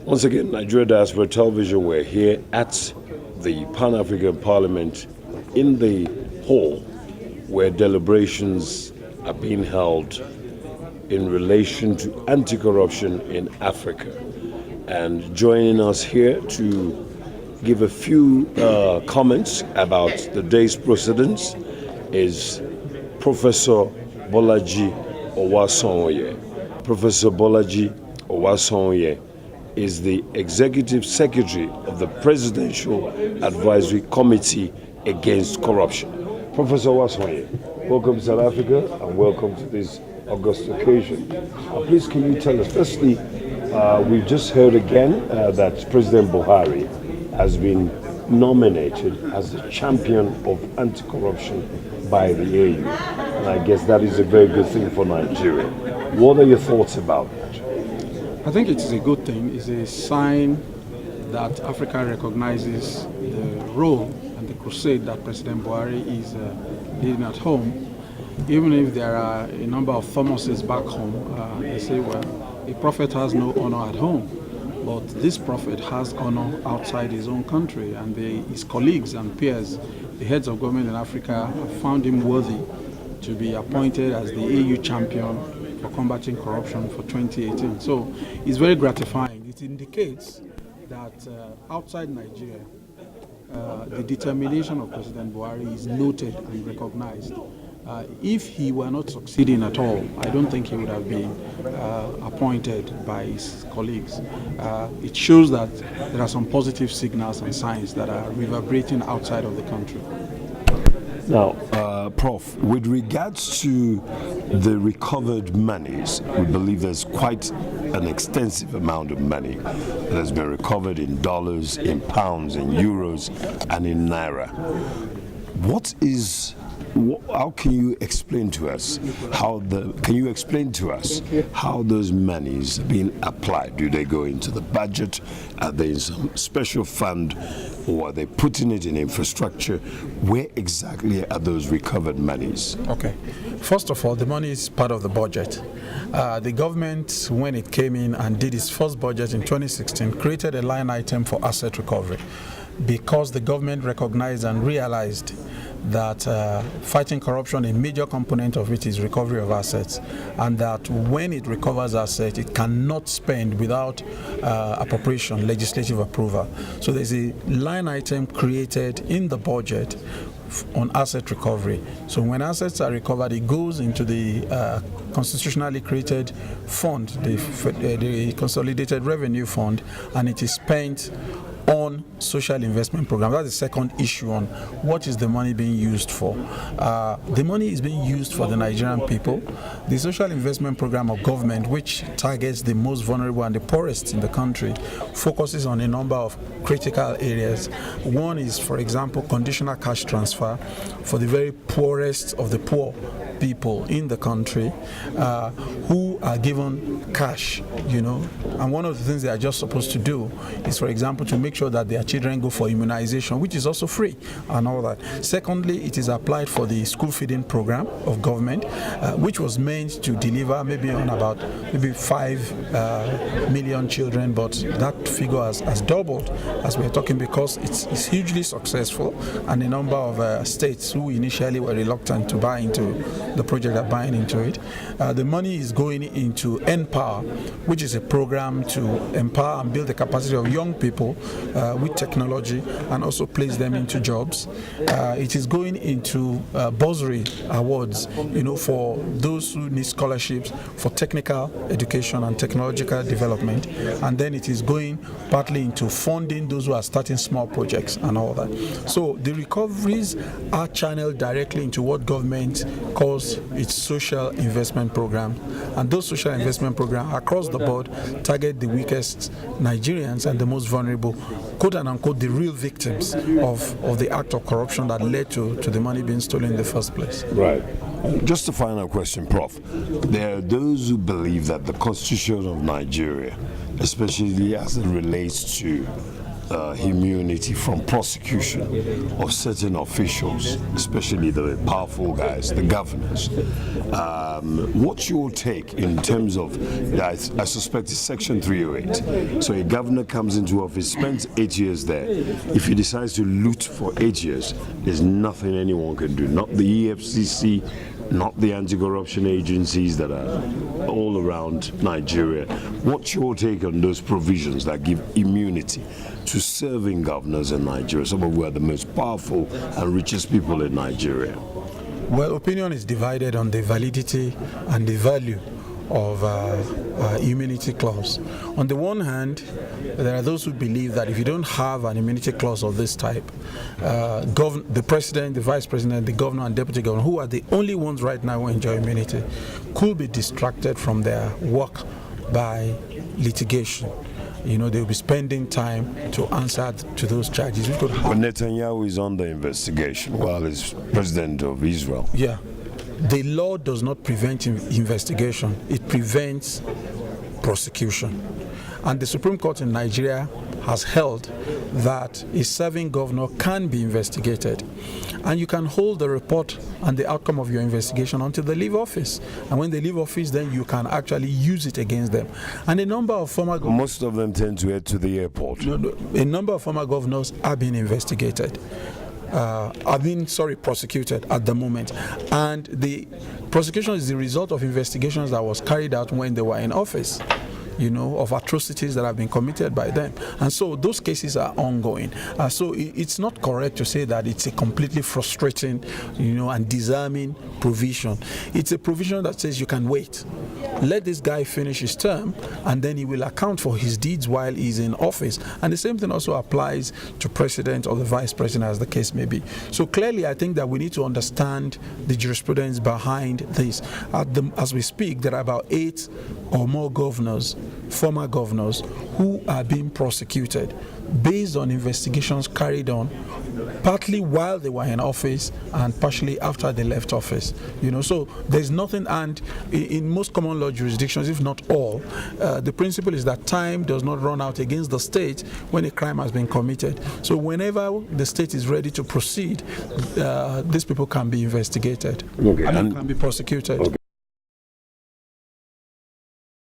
Once again, Nigeria Diaspora Television, we're here at the Pan-African Parliament in the hall where deliberations are being held in relation to anti-corruption in Africa. And joining us here to give a few comments about the day's proceedings is Professor Bolaji Owasanoye. Professor Bolaji Owasanoye is the Executive Secretary of the Presidential Advisory Committee Against Corruption. Professor Owasanoye, welcome to South Africa and welcome to this august occasion. Please, can you tell us, firstly, we've just heard again that President Buhari has been nominated as the champion of anti-corruption by the AU. And I guess that is a very good thing for Nigeria. What are your thoughts about that? I think it is a good thing. It's a sign that Africa recognizes the role and the crusade that President Buhari is leading at home. Even if there are a number of Thomases back home, they say, well, a prophet has no honor at home. But this prophet has honor outside his own country, and his colleagues and peers, the heads of government in Africa, have found him worthy to be appointed as the AU champion for combating corruption for 2018. So it's very gratifying. It indicates that outside Nigeria, the determination of President Buhari is noted and recognized. If he were not succeeding at all, I don't think he would have been appointed by his colleagues. It shows that there are some positive signals and signs that are reverberating outside of the country. Now, Prof, with regards to the recovered monies, we believe there's quite an extensive amount of money that has been recovered in dollars, in pounds, in euros, and in naira. How can you explain to us how those monies are being applied? Do they go into the budget? Are they in some special fund, or are they putting it in infrastructure? Where exactly are those recovered monies? Okay. First of all, the money is part of the budget. The government, when it came in and did its first budget in 2016, created a line item for asset recovery because the government recognized and realized that fighting corruption, a major component of it is recovery of assets, and that when it recovers assets, it cannot spend without appropriation, legislative approval. So there's a line item created in the budget on asset recovery. So when assets are recovered, it goes into the constitutionally created fund, the Consolidated Revenue Fund, and it is spent on social investment program. That's the second issue on what is the money being used for. The money is being used for the Nigerian people. The social investment program of government, which targets the most vulnerable and the poorest in the country, focuses on a number of critical areas. One is, for example, conditional cash transfer for the very poorest of the poor people in the country who are given cash, and one of the things they are just supposed to do is, for example, to make sure that their children go for immunization, which is also free and all that. Secondly, it is applied for the school feeding program of government, which was meant to deliver maybe 5 million children, but that figure has doubled as we're talking, because it's hugely successful, and a number of states who initially were reluctant to buy into the project are buying into it. The money is going into Empower, which is a program to empower and build the capacity of young people with technology and also place them into jobs. It is going into bursary awards, for those who need scholarships for technical education and technological development. And then it is going partly into funding those who are starting small projects and all that. So the recoveries are channeled directly into what government calls its social investment program. And those social investment programs across the board target the weakest Nigerians and the most vulnerable, quote and unquote, the real victims of the act of corruption that led to the money being stolen in the first place. Right. Just a final question, Prof. There are those who believe that the Constitution of Nigeria, especially as it relates to immunity from prosecution of certain officials, especially the powerful guys, the governors. What's your take in terms of, I suspect it's Section 308. So a governor comes into office, spends 8 years there. If he decides to loot for 8 years, there's nothing anyone can do. Not the EFCC, not the anti-corruption agencies that are all around Nigeria. What's your take on those provisions that give immunity to serving governors in Nigeria, some of who are the most powerful and richest people in Nigeria? Well, opinion is divided on the validity and the value of immunity clause. On the one hand, there are those who believe that if you don't have an immunity clause of this type, the president, the vice president, the governor and deputy governor, who are the only ones right now who enjoy immunity, could be distracted from their work by litigation. You know, they'll be spending time to answer to those charges. But Netanyahu is under investigation while he's president of Israel. Yeah. The law does not prevent investigation, it prevents prosecution. And the Supreme Court in Nigeria has held that a serving governor can be investigated. And you can hold the report and the outcome of your investigation until they leave office. And when they leave office, then you can actually use it against them. And a number of former governors... Most of them tend to head to the airport. A number of former governors are being investigated. Prosecuted at the moment, and the prosecution is the result of investigations that was carried out when they were in office, you know, of atrocities that have been committed by them, and so those cases are ongoing. So it's not correct to say that it's a completely frustrating, you know, and disarming provision. It's a provision that says you can wait. Let this guy finish his term, and then he will account for his deeds while he's in office. And the same thing also applies to president or the vice president, as the case may be. So clearly, I think that we need to understand the jurisprudence behind this. As we speak, there are about 8 or more governors, former governors, who are being prosecuted based on investigations carried on partly while they were in office and partially after they left office. You know, so there's nothing, and in most common law jurisdictions, if not all, the principle is that time does not run out against the state when a crime has been committed. So whenever the state is ready to proceed, these people can be investigated and can be prosecuted. Okay.